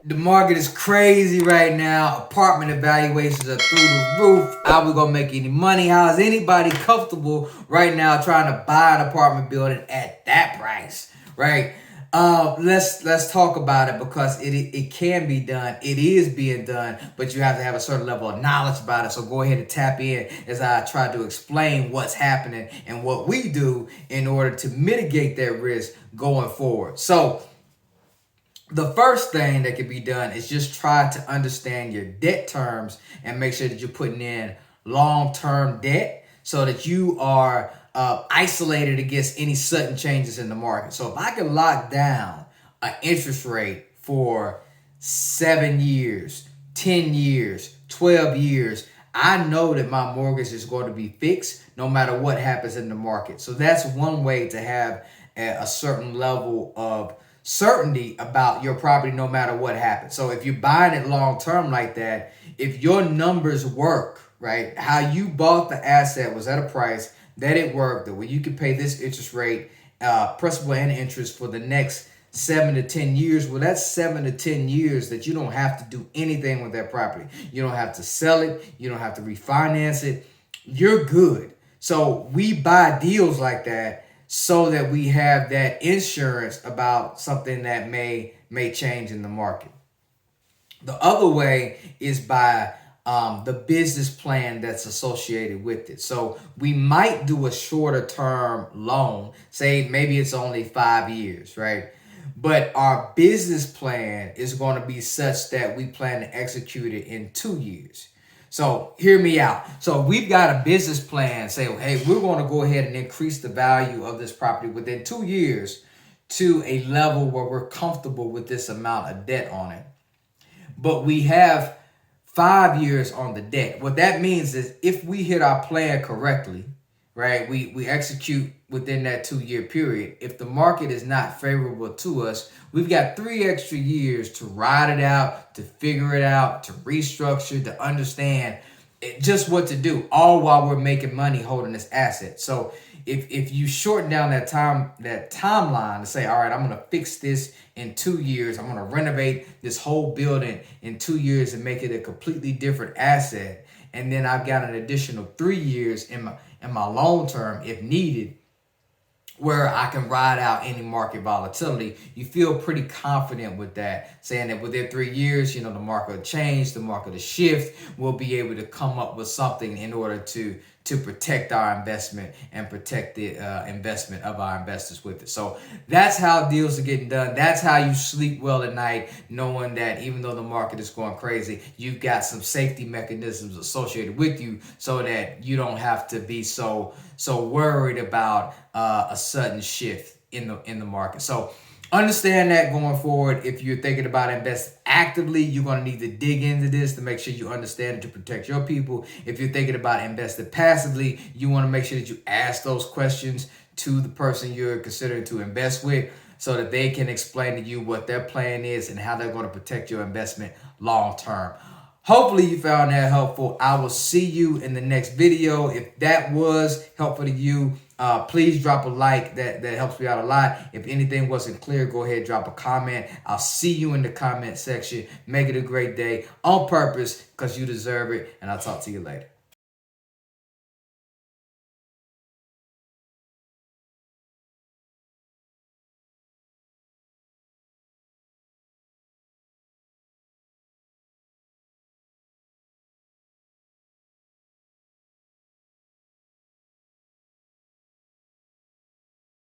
The market is crazy right now. Apartment evaluations are through the roof. How we gonna make any money? How is anybody comfortable right now trying to buy an apartment building at that price? Right? Let's talk about it because it can be done. It is being done, but you have to have a certain level of knowledge about it. So go ahead and tap in as I try to explain what's happening and what we do in order to mitigate that risk going forward. So the first thing that can be done is just try to understand your debt terms and make sure that you're putting in long-term debt so that you are isolated against any sudden changes in the market. So if I can lock down an interest rate for 7 years, 10 years, 12 years, I know that my mortgage is going to be fixed no matter what happens in the market. So that's one way to have a certain level of certainty about your property no matter what happens. So if you're buying it long term like that, if your numbers work, right, how you bought the asset was at a price that it worked, that where you could pay this interest rate, principal and interest for the next 7 to 10 years. Well, that's 7 to 10 years that you don't have to do anything with that property. You don't have to sell it. You don't have to refinance it. You're good. So we buy deals like that so that we have that insurance about something that may change in the market. The other way is by the business plan that's associated with it. So we might do a shorter term loan, say maybe it's only 5 years, right? But our business plan is going to be such that we plan to execute it in 2 years. So hear me out. So we've got a business plan. Say, hey, we're going to go ahead and increase the value of this property within 2 years to a level where we're comfortable with this amount of debt on it. But we have 5 years on the debt. What that means is if we hit our plan correctly, right, we execute within that 2 year period. If the market is not favorable to us, we've got 3 extra years to ride it out, to figure it out, to restructure, to understand just what to do, all while we're making money holding this asset. So if you shorten down that timeline to say, all right, I'm going to fix this in 2 years, I'm going to renovate this whole building in 2 years and make it a completely different asset, and then I've got an additional 3 years in my long term if needed, where I can ride out any market volatility. You feel pretty confident with that, saying that within 3 years, the market will change, the market will shift. We'll be able to come up with something in order to protect our investment and protect the investment of our investors with it. So that's how deals are getting done. That's how you sleep well at night, knowing that even though the market is going crazy, you've got some safety mechanisms associated with you so that you don't have to be so worried about a sudden shift in the market. So understand that going forward. If you're thinking about investing actively, you're going to need to dig into this to make sure you understand it to protect your people. If you're thinking about investing passively, you want to make sure that you ask those questions to the person you're considering to invest with so that they can explain to you what their plan is and how they're going to protect your investment long term. Hopefully you found that helpful. I will see you in the next video. If that was helpful to you, please drop a like. That helps me out a lot. If anything wasn't clear, go ahead, drop a comment. I'll see you in the comment section. Make it a great day on purpose because you deserve it. And I'll talk to you later.